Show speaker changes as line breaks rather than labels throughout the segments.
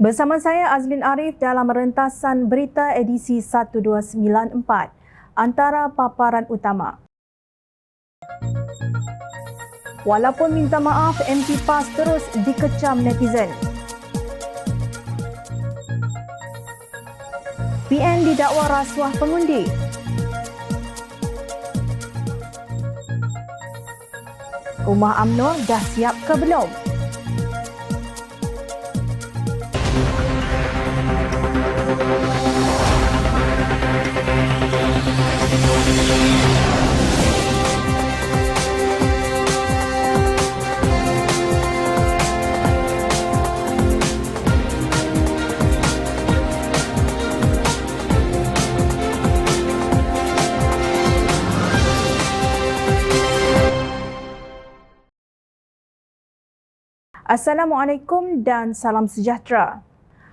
Bersama saya Azlin Arif dalam rentasan berita edisi 1294. Antara paparan utama. Walaupun minta maaf, MP PAS terus dikecam netizen. PN didakwa rasuah pengundi. Rumah UMNO dah siap ke belum? Assalamualaikum dan salam sejahtera.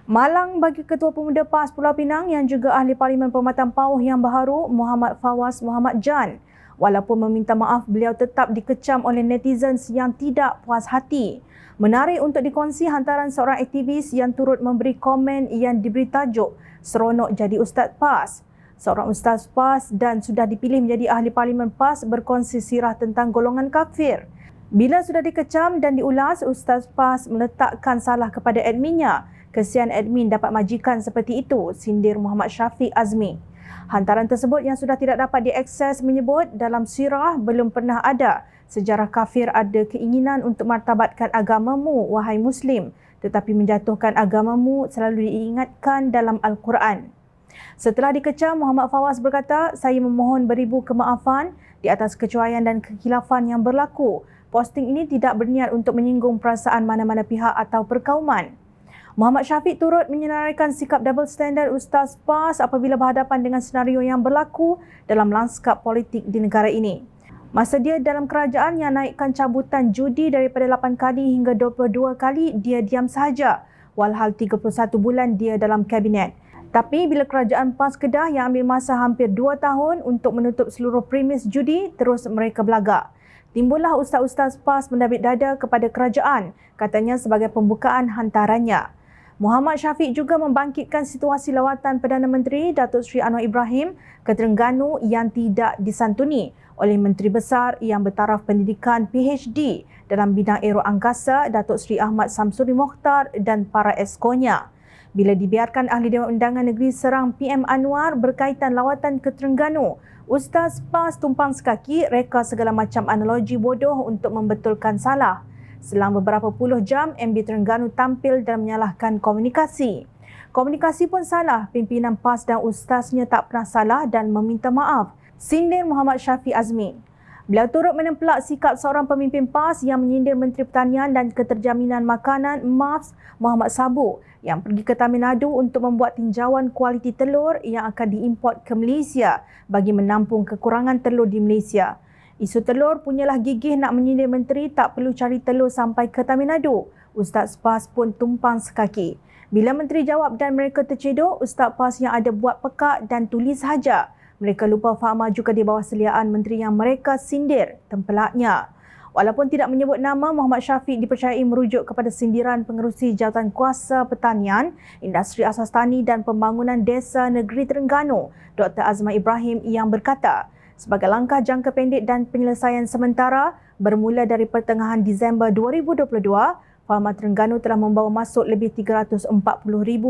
Malang bagi Ketua Pemuda PAS Pulau Pinang yang juga Ahli Parlimen Perkhidmatan PAUH yang baharu, Muhammad Fawaz Muhammad Jan. Walaupun meminta maaf, beliau tetap dikecam oleh netizens yang tidak puas hati. Menarik untuk dikongsi hantaran seorang aktivis yang turut memberi komen yang diberi tajuk "Seronok jadi Ustaz PAS". Seorang Ustaz PAS dan sudah dipilih menjadi Ahli Parlimen PAS berkongsi sirah tentang golongan kafir. Bila sudah dikecam dan diulas, Ustaz PAS meletakkan salah kepada adminnya. Kesian admin dapat majikan seperti itu, sindir Muhammad Syafiq Azmi. Hantaran tersebut yang sudah tidak dapat diakses menyebut dalam sirah belum pernah ada sejarah kafir ada keinginan untuk martabatkan agamamu, wahai Muslim, tetapi menjatuhkan agamamu selalu diingatkan dalam Al-Quran. Setelah dikecam, Muhammad Fawaz berkata, "Saya memohon beribu kemaafan di atas kecuaian dan kekhilafan yang berlaku. Posting ini tidak berniat untuk menyinggung perasaan mana-mana pihak atau perkauman." Muhammad Syafiq turut menyenaraikan sikap double standard Ustaz PAS apabila berhadapan dengan senario yang berlaku dalam lanskap politik di negara ini. Masa dia dalam kerajaan yang naikkan cabutan judi daripada 8 kali hingga 22 kali, dia diam sahaja, walhal 31 bulan dia dalam kabinet. Tapi bila kerajaan PAS Kedah yang ambil masa hampir 2 tahun untuk menutup seluruh premis judi, terus mereka belagak. Timbullah ustaz-ustaz PAS mendabit dada kepada kerajaan, katanya sebagai pembukaan hantarannya. Muhammad Syafiq juga membangkitkan situasi lawatan Perdana Menteri Datuk Seri Anwar Ibrahim ke Terengganu yang tidak disantuni oleh Menteri Besar yang bertaraf pendidikan PhD dalam bidang aeroangkasa Datuk Seri Ahmad Samsuri Mokhtar dan para eskonya. Bila dibiarkan Ahli Dewan Undangan Negeri serang PM Anwar berkaitan lawatan ke Terengganu, Ustaz PAS tumpang sekaki reka segala macam analogi bodoh untuk membetulkan salah. Selang beberapa puluh jam, MB Terengganu tampil dan menyalahkan komunikasi. Komunikasi pun salah, pimpinan PAS dan ustaznya tak pernah salah dan meminta maaf, sindir Muhammad Syafiq Azmi. Beliau turut menempelak sikap seorang pemimpin PAS yang menyindir Menteri Pertanian dan Keterjaminan Makanan MAFS Muhammad Sabu yang pergi ke Tamil Nadu untuk membuat tinjauan kualiti telur yang akan diimport ke Malaysia bagi menampung kekurangan telur di Malaysia. Isu telur punyalah gigih nak menyindir menteri tak perlu cari telur sampai ke Tamil Nadu. Ustaz PAS pun tumpang sekaki. Bila menteri jawab dan mereka tercedok, Ustaz PAS yang ada buat pekak dan tulis sahaja. Mereka lupa faham juga di bawah seliaan menteri yang mereka sindir, tempelaknya. Walaupun tidak menyebut nama, Muhammad Syafiq dipercayai merujuk kepada sindiran pengerusi Jawatan Kuasa Pertanian, Industri Asas Tani dan Pembangunan Desa Negeri Terengganu, Dr. Azman Ibrahim yang berkata, sebagai langkah jangka pendek dan penyelesaian sementara, bermula dari pertengahan Disember 2022, Farma Terengganu telah membawa masuk lebih 340,000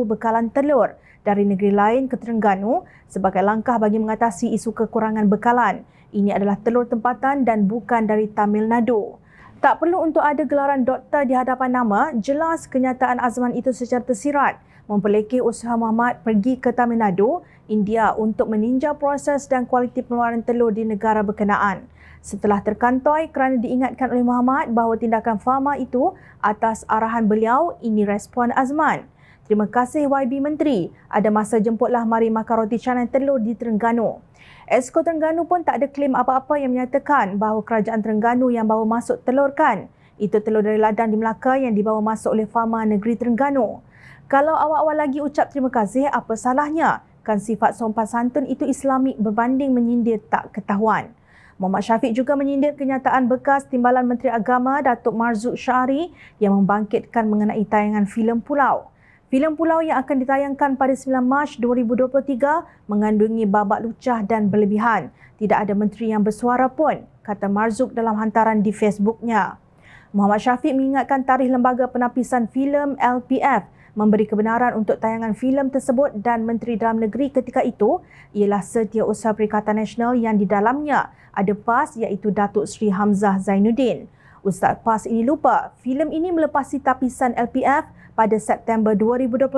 bekalan telur dari negeri lain ke Terengganu sebagai langkah bagi mengatasi isu kekurangan bekalan. Ini adalah telur tempatan dan bukan dari Tamil Nadu. Tak perlu untuk ada gelaran doktor di hadapan nama, jelas kenyataan azman itu secara tersirat memperlekeh usaha Muhammad pergi ke Tamil Nadu, India untuk meninjau proses dan kualiti pengeluaran telur di negara berkenaan. Setelah terkantoi kerana diingatkan oleh Muhammad bahawa tindakan Farma itu atas arahan beliau, ini respon Azman. Terima kasih YB Menteri, ada masa jemputlah mari makan roti canai telur di Terengganu. Esko Terengganu pun tak ada klaim apa-apa yang menyatakan bahawa kerajaan Terengganu yang bawa masuk telur kan. Itu telur dari ladang di Melaka yang dibawa masuk oleh Farma Negeri Terengganu. Kalau awal-awal lagi ucap terima kasih, apa salahnya? Kan sifat sopan santun itu Islamik berbanding menyindir tak ketahuan. Muhammad Syafiq juga menyindir kenyataan bekas Timbalan Menteri Agama Datuk Marzuq Syari yang membangkitkan mengenai tayangan filem Pulau. Filem Pulau yang akan ditayangkan pada 9 Mac 2023 mengandungi babak lucah dan berlebihan. Tidak ada menteri yang bersuara pun, kata Marzuq dalam hantaran di Facebooknya. Muhammad Syafiq mengingatkan tarikh Lembaga Penapisan Filem LPF memberi kebenaran untuk tayangan filem tersebut dan Menteri Dalam Negeri ketika itu ialah Setiausaha Perikatan Nasional yang di dalamnya ada PAS iaitu Datuk Seri Hamzah Zainuddin. Ustaz PAS ini lupa filem ini melepasi tapisan LPF pada September 2022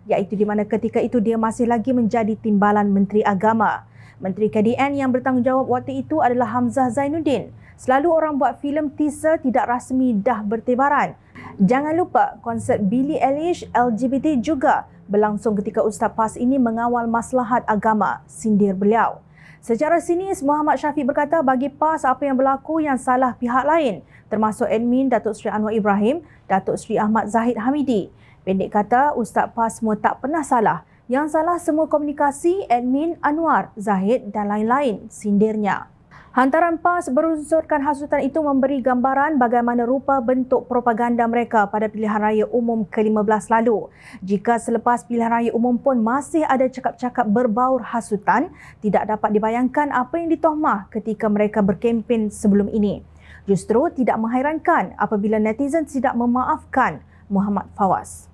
iaitu di mana ketika itu dia masih lagi menjadi Timbalan Menteri Agama. Menteri KDN yang bertanggungjawab waktu itu adalah Hamzah Zainuddin. Selalu orang buat filem teaser tidak rasmi dah bertebaran. Jangan lupa konsert Billie Eilish LGBT juga berlangsung ketika Ustaz PAS ini mengawal maslahat agama, sindir beliau. Secara sinis, Muhammad Syafiq berkata bagi PAS apa yang berlaku yang salah pihak lain, termasuk admin Datuk Seri Anwar Ibrahim, Datuk Seri Ahmad Zahid Hamidi. Pendek kata, Ustaz PAS semua tak pernah salah. Yang salah semua komunikasi, admin, Anwar, Zahid dan lain-lain, sindirnya. Hantaran PAS berunsurkan hasutan itu memberi gambaran bagaimana rupa bentuk propaganda mereka pada pilihan raya umum ke-15 lalu. Jika selepas pilihan raya umum pun masih ada cakap-cakap berbaur hasutan, tidak dapat dibayangkan apa yang ditohmah ketika mereka berkempen sebelum ini. Justru tidak menghairankan apabila netizen tidak memaafkan Muhammad Fawaz.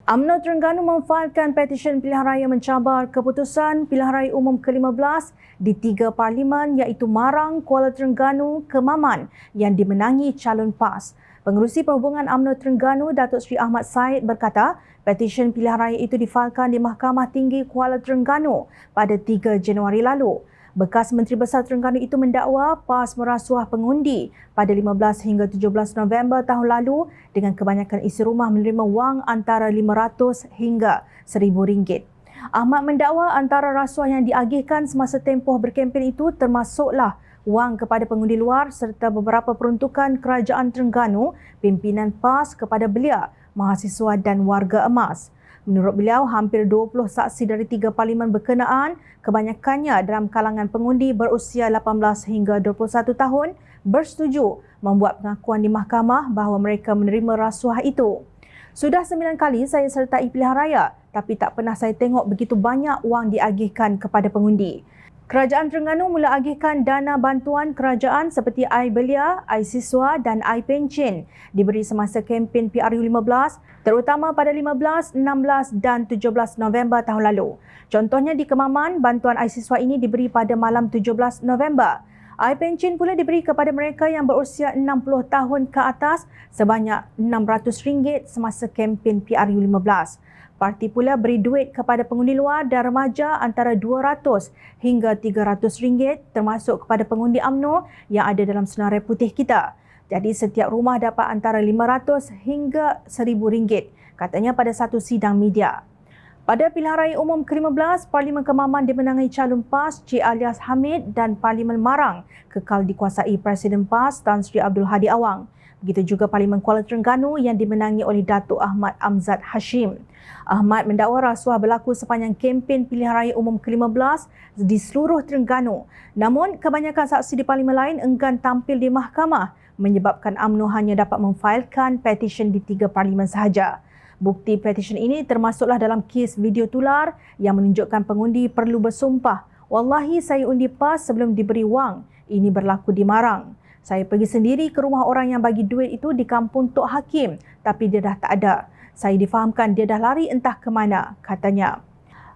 UMNO Terengganu memfailkan petisyen pilihan raya mencabar keputusan pilihan raya umum ke-15 di 3 parlimen iaitu Marang, Kuala Terengganu, Kemaman yang dimenangi calon PAS. Pengerusi Perhubungan UMNO Terengganu, Datuk Seri Ahmad Said berkata, petisyen pilihan raya itu difailkan di Mahkamah Tinggi Kuala Terengganu pada 3 Januari lalu. Bekas Menteri Besar Terengganu itu mendakwa PAS merasuah pengundi pada 15 hingga 17 November tahun lalu dengan kebanyakan isi rumah menerima wang antara RM500 hingga RM1,000. Ahmad mendakwa antara rasuah yang diagihkan semasa tempoh berkempen itu termasuklah wang kepada pengundi luar serta beberapa peruntukan kerajaan Terengganu, pimpinan PAS kepada belia, mahasiswa dan warga emas. Menurut beliau, hampir 20 saksi dari 3 parlimen berkenaan, kebanyakannya dalam kalangan pengundi berusia 18 hingga 21 tahun, bersetuju membuat pengakuan di mahkamah bahawa mereka menerima rasuah itu. Sudah 9 kali saya sertai pilihan raya, tapi tak pernah saya tengok begitu banyak wang diagihkan kepada pengundi. Kerajaan Terengganu mula agihkan dana bantuan kerajaan seperti air belia, air siswa dan air pencen diberi semasa kempen PRU15 terutama pada 15, 16 dan 17 November tahun lalu. Contohnya di Kemaman, bantuan air siswa ini diberi pada malam 17 November. Air pencen pula diberi kepada mereka yang berusia 60 tahun ke atas sebanyak RM600 semasa kempen PRU15. Parti pula beri duit kepada pengundi luar dan remaja antara RM200 hingga RM300 termasuk kepada pengundi UMNO yang ada dalam senarai putih kita. Jadi setiap rumah dapat antara RM500 hingga RM1,000 katanya pada satu sidang media. Pada pilihan raya umum ke-15, Parlimen Kemaman dimenangi calon PAS Cik Alias Hamid dan Parlimen Marang kekal dikuasai Presiden PAS Tan Sri Abdul Hadi Awang. Begitu juga Parlimen Kuala Terengganu yang dimenangi oleh Datuk Ahmad Amzad Hashim. Ahmad mendakwa rasuah berlaku sepanjang kempen pilihan raya umum ke-15 di seluruh Terengganu. Namun, kebanyakan saksi di parlimen lain enggan tampil di mahkamah menyebabkan UMNO hanya dapat memfailkan petisyen di 3 parlimen sahaja. Bukti petisyen ini termasuklah dalam kes video tular yang menunjukkan pengundi perlu bersumpah, "Wallahi saya undi PAS sebelum diberi wang. Ini berlaku di Marang. Saya pergi sendiri ke rumah orang yang bagi duit itu di kampung Tok Hakim, tapi dia dah tak ada. Saya difahamkan dia dah lari entah ke mana," katanya.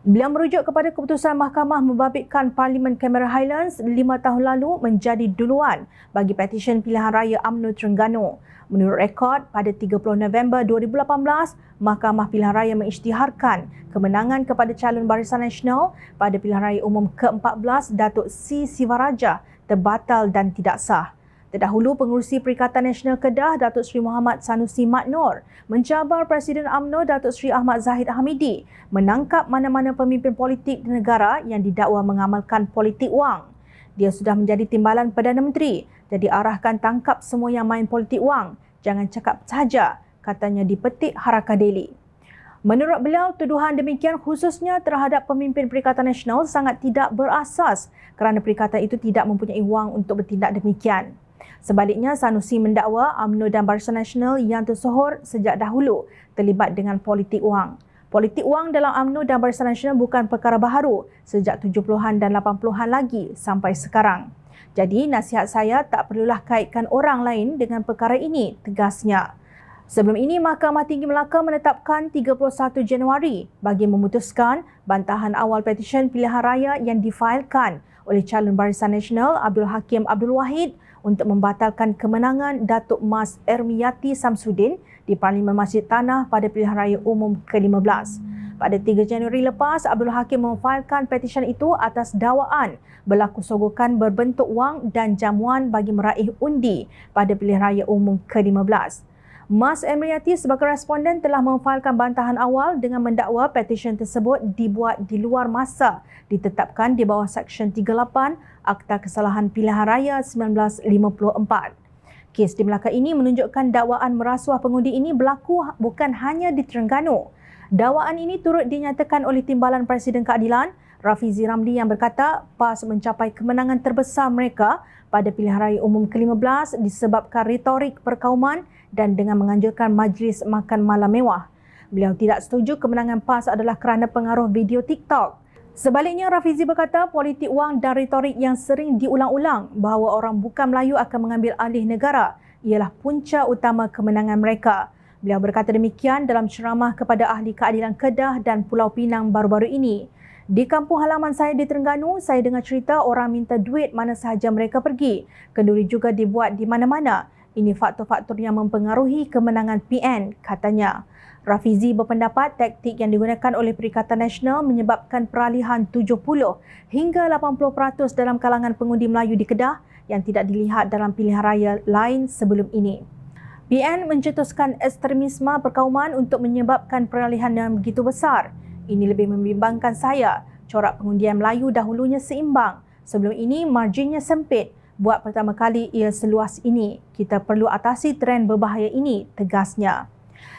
Beliau merujuk kepada keputusan mahkamah membabitkan Parlimen Cameron Highlands 5 tahun lalu menjadi duluan bagi petisyen pilihan raya UMNO Terengganu. Menurut rekod, pada 30 November 2018, Mahkamah Pilihan Raya mengisytiharkan kemenangan kepada calon Barisan Nasional pada pilihan raya umum ke-14 Datuk C. Sivaraja terbatal dan tidak sah. Terdahulu, Pengerusi Perikatan Nasional Kedah Datuk Seri Muhammad Sanusi Mat Noor mencabar Presiden UMNO Datuk Seri Ahmad Zahid Hamidi menangkap mana-mana pemimpin politik di negara yang didakwa mengamalkan politik wang. Dia sudah menjadi timbalan Perdana Menteri, jadi arahkan tangkap semua yang main politik wang. Jangan cakap sahaja, katanya di petik Harakah Daily. Menurut beliau, tuduhan demikian khususnya terhadap pemimpin Perikatan Nasional sangat tidak berasas kerana perikatan itu tidak mempunyai wang untuk bertindak demikian. Sebaliknya, Sanusi mendakwa UMNO dan Barisan Nasional yang tersohor sejak dahulu terlibat dengan politik wang. Politik wang dalam UMNO dan Barisan Nasional bukan perkara baharu sejak 70-an dan 80-an lagi sampai sekarang. Jadi, nasihat saya tak perlulah kaitkan orang lain dengan perkara ini, tegasnya. Sebelum ini, Mahkamah Tinggi Melaka menetapkan 31 Januari bagi memutuskan bantahan awal petisyen pilihan raya yang difailkan oleh calon Barisan Nasional Abdul Hakim Abdul Wahid untuk membatalkan kemenangan Datuk Mas Ermiyati Samsudin di Parlimen Masjid Tanah pada pilihan raya umum ke-15. Pada 3 Januari lepas, Abdul Hakim memfailkan petisyen itu atas dakwaan berlaku sogokan berbentuk wang dan jamuan bagi meraih undi pada pilihan raya umum ke-15. Mas Ermiyati sebagai responden telah memfailkan bantahan awal dengan mendakwa petisyen tersebut dibuat di luar masa ditetapkan di bawah Seksyen 38 Akta Kesalahan Pilihan Raya 1954. Kes di Melaka ini menunjukkan dakwaan merasuah pengundi ini berlaku bukan hanya di Terengganu. Dakwaan ini turut dinyatakan oleh Timbalan Presiden Keadilan, Rafizi Ramli, yang berkata PAS mencapai kemenangan terbesar mereka pada pilihan raya umum ke-15 disebabkan retorik perkauman dan dengan menganjurkan majlis makan malam mewah. Beliau tidak setuju kemenangan PAS adalah kerana pengaruh video TikTok. Sebaliknya, Rafizi berkata politik wang dan retorik yang sering diulang-ulang bahawa orang bukan Melayu akan mengambil alih negara ialah punca utama kemenangan mereka. Beliau berkata demikian dalam ceramah kepada ahli keadilan Kedah dan Pulau Pinang baru-baru ini. Di kampung halaman saya di Terengganu, saya dengar cerita orang minta duit mana sahaja mereka pergi. Kenduri juga dibuat di mana-mana. Ini faktor-faktor yang mempengaruhi kemenangan PN, katanya. Rafizi berpendapat taktik yang digunakan oleh Perikatan Nasional menyebabkan peralihan 70 hingga 80% dalam kalangan pengundi Melayu di Kedah yang tidak dilihat dalam pilihan raya lain sebelum ini. PN mencetuskan ekstremisme perkauman untuk menyebabkan peralihan yang begitu besar. Ini lebih membimbangkan saya. Corak pengundian Melayu dahulunya seimbang. Sebelum ini marginnya sempit. Buat pertama kali ia seluas ini. Kita perlu atasi trend berbahaya ini, tegasnya.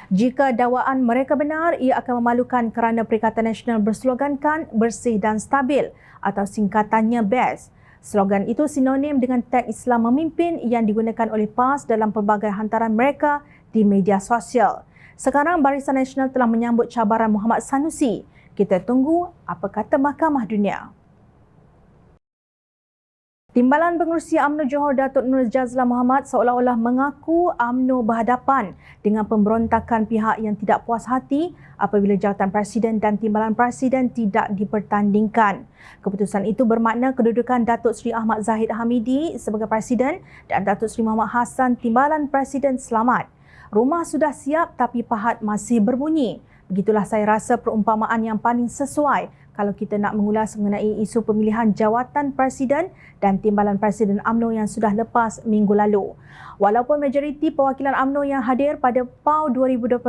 Jika dakwaan mereka benar, ia akan memalukan kerana Perikatan Nasional berslogankan bersih dan stabil atau singkatannya BEST. Slogan itu sinonim dengan tag Islam memimpin yang digunakan oleh PAS dalam pelbagai hantaran mereka di media sosial. Sekarang Barisan Nasional telah menyambut cabaran Muhammad Sanusi. Kita tunggu apa kata Mahkamah Dunia. Timbalan Pengerusi UMNO Johor Datuk Nur Jazlan Mohamad seolah-olah mengaku UMNO berhadapan dengan pemberontakan pihak yang tidak puas hati apabila jawatan Presiden dan Timbalan Presiden tidak dipertandingkan. Keputusan itu bermakna kedudukan Datuk Seri Ahmad Zahid Hamidi sebagai Presiden dan Datuk Seri Muhammad Hassan Timbalan Presiden selamat. Rumah sudah siap tapi pahat masih berbunyi. Begitulah saya rasa perumpamaan yang paling sesuai kalau kita nak mengulas mengenai isu pemilihan jawatan Presiden dan Timbalan Presiden UMNO yang sudah lepas minggu lalu. Walaupun majoriti perwakilan UMNO yang hadir pada PAU 2022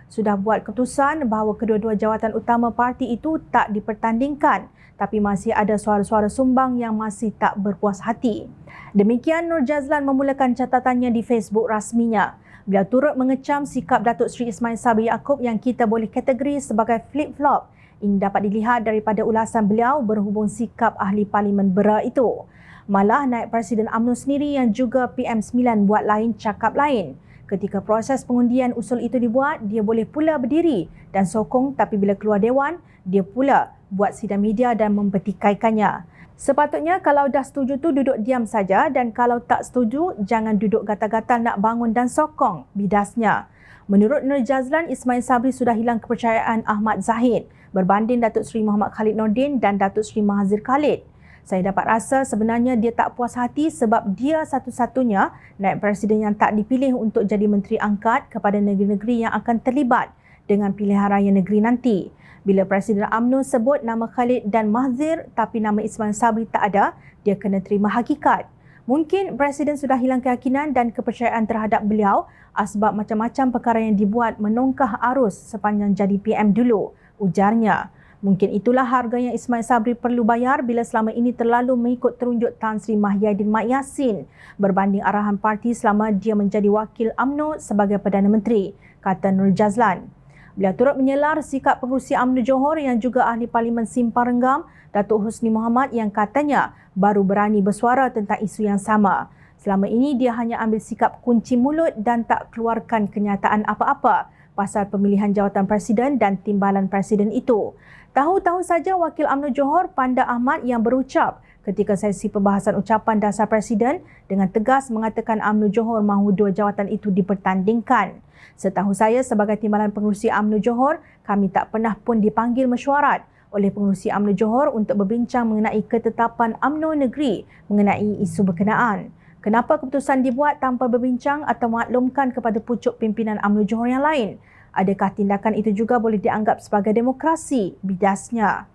sudah buat keputusan bahawa kedua-dua jawatan utama parti itu tak dipertandingkan, tapi masih ada suara-suara sumbang yang masih tak berpuas hati. Demikian Nur Jazlan memulakan catatannya di Facebook rasminya. Beliau turut mengecam sikap Datuk Seri Ismail Sabri Yaakob yang kita boleh kategori sebagai flip-flop. Ini dapat dilihat daripada ulasan beliau berhubung sikap ahli parlimen BERA itu. Malah naib Presiden UMNO sendiri yang juga PM9 buat lain cakap lain. Ketika proses pengundian usul itu dibuat, dia boleh pula berdiri dan sokong, tapi bila keluar dewan, dia pula buat sidang media dan mempertikaikannya. Sepatutnya kalau dah setuju tu duduk diam saja dan kalau tak setuju jangan duduk gatal-gatal nak bangun dan sokong, bidasnya. Menurut Nur Jazlan, Ismail Sabri sudah hilang kepercayaan Ahmad Zahid berbanding Datuk Seri Muhammad Khalid Nordin dan Datuk Seri Mahazir Khalid. Saya dapat rasa sebenarnya dia tak puas hati sebab dia satu-satunya naib Presiden yang tak dipilih untuk jadi Menteri Angkat kepada negeri-negeri yang akan terlibat dengan pilihan raya negeri nanti. Bila Presiden UMNO sebut nama Khalid dan Mahazir tapi nama Ismail Sabri tak ada, dia kena terima hakikat. Mungkin Presiden sudah hilang keyakinan dan kepercayaan terhadap beliau sebab macam-macam perkara yang dibuat menongkah arus sepanjang jadi PM dulu, ujarnya. Mungkin itulah harga yang Ismail Sabri perlu bayar bila selama ini terlalu mengikut terunjuk Tan Sri Mahyadin Mat Yassin berbanding arahan parti selama dia menjadi wakil UMNO sebagai Perdana Menteri, kata Nur Jazlan. Beliau turut menyelar sikap Pengerusi UMNO Johor yang juga ahli Parlimen Simpang Renggam, Datuk Husni Mohamad yang katanya baru berani bersuara tentang isu yang sama. Selama ini dia hanya ambil sikap kunci mulut dan tak keluarkan kenyataan apa-apa pasal pemilihan jawatan presiden dan timbalan presiden itu. Tahu-tahu saja Wakil UMNO Johor Panda Ahmad yang berucap ketika sesi pembahasan ucapan dasar presiden dengan tegas mengatakan UMNO Johor mahu dua jawatan itu dipertandingkan. Setahu saya sebagai timbalan pengerusi UMNO Johor, kami tak pernah pun dipanggil mesyuarat oleh pengerusi UMNO Johor untuk berbincang mengenai ketetapan UMNO negeri mengenai isu berkenaan. Kenapa keputusan dibuat tanpa berbincang atau maklumkan kepada pucuk pimpinan UMNO Johor yang lain? Adakah tindakan itu juga boleh dianggap sebagai demokrasi? Bidasnya.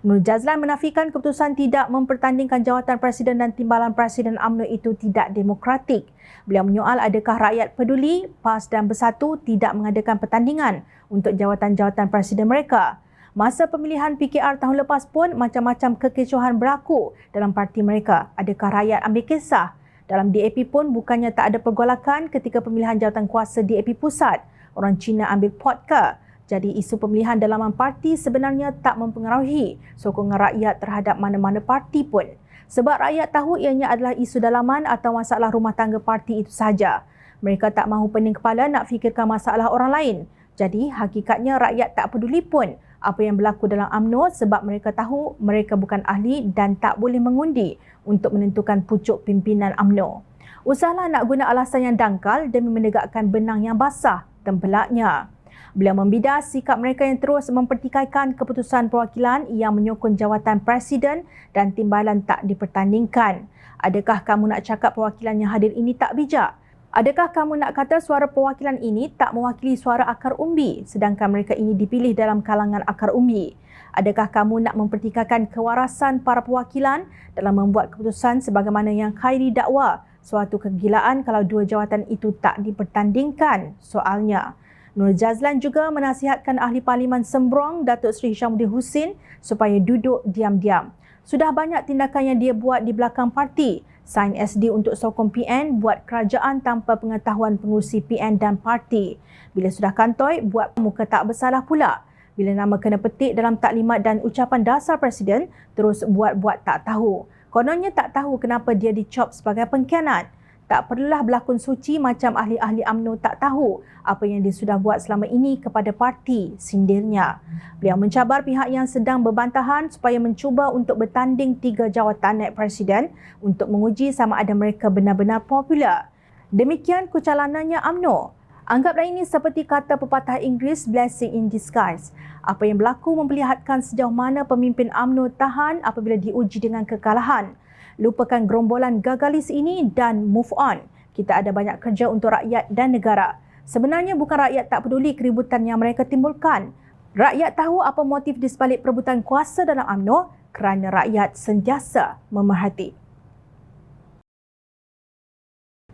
Nur Jazlan menafikan keputusan tidak mempertandingkan jawatan presiden dan timbalan presiden UMNO itu tidak demokratik. Beliau menyoal adakah rakyat peduli PAS dan Bersatu tidak mengadakan pertandingan untuk jawatan-jawatan presiden mereka. Masa pemilihan PKR tahun lepas pun macam-macam kekecohan berlaku dalam parti mereka. Adakah rakyat ambil kisah? Dalam DAP pun bukannya tak ada pergolakan ketika pemilihan jawatan kuasa DAP pusat. Orang Cina ambil pot ke? Jadi isu pemilihan dalaman parti sebenarnya tak mempengaruhi sokongan rakyat terhadap mana-mana parti pun. Sebab rakyat tahu ianya adalah isu dalaman atau masalah rumah tangga parti itu sahaja. Mereka tak mahu pening kepala nak fikirkan masalah orang lain. Jadi hakikatnya rakyat tak peduli pun apa yang berlaku dalam UMNO sebab mereka tahu mereka bukan ahli dan tak boleh mengundi untuk menentukan pucuk pimpinan UMNO. Usahlah nak guna alasan yang dangkal demi menegakkan benang yang basah, tempelaknya. Beliau membidas sikap mereka yang terus mempertikaikan keputusan perwakilan yang menyokong jawatan presiden dan timbalan tak dipertandingkan. Adakah kamu nak cakap perwakilan yang hadir ini tak bijak? Adakah kamu nak kata suara perwakilan ini tak mewakili suara akar umbi sedangkan mereka ini dipilih dalam kalangan akar umbi? Adakah kamu nak mempertikaikan kewarasan para perwakilan dalam membuat keputusan sebagaimana yang Khairi dakwa suatu kegilaan kalau dua jawatan itu tak dipertandingkan? Soalnya. Nur Jazlan juga menasihatkan Ahli Parlimen Sembrong Datuk Seri Hishamuddin Husin supaya duduk diam-diam. Sudah banyak tindakan yang dia buat di belakang parti. Sign SD untuk sokong PN, buat kerajaan tanpa pengetahuan pengurusi PN dan parti. Bila sudah kantoi, buat muka tak bersalah pula. Bila nama kena petik dalam taklimat dan ucapan dasar presiden, terus buat-buat tak tahu. Kononnya tak tahu kenapa dia dicop sebagai pengkhianat. Tak perlulah berlakon suci macam ahli-ahli UMNO tak tahu apa yang dia sudah buat selama ini kepada parti, sindirnya. Beliau mencabar pihak yang sedang berbantahan supaya mencuba untuk bertanding 3 jawatan naib presiden untuk menguji sama ada mereka benar-benar popular. Demikian kecalanannya UMNO. Anggaplah ini seperti kata pepatah Inggeris blessing in disguise. Apa yang berlaku memperlihatkan sejauh mana pemimpin UMNO tahan apabila diuji dengan kekalahan. Lupakan gerombolan gagalis ini dan move on. Kita ada banyak kerja untuk rakyat dan negara. Sebenarnya bukan rakyat tak peduli keributan yang mereka timbulkan. Rakyat tahu apa motif di sebalik perebutan kuasa dalam UMNO kerana rakyat sentiasa memerhati.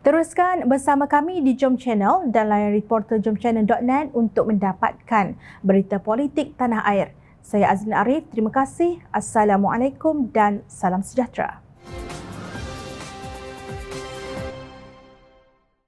Teruskan bersama kami di Jom Channel dan layar reporterjomchannel.net untuk mendapatkan berita politik tanah air. Saya Azlin Arif, terima kasih. Assalamualaikum dan salam sejahtera.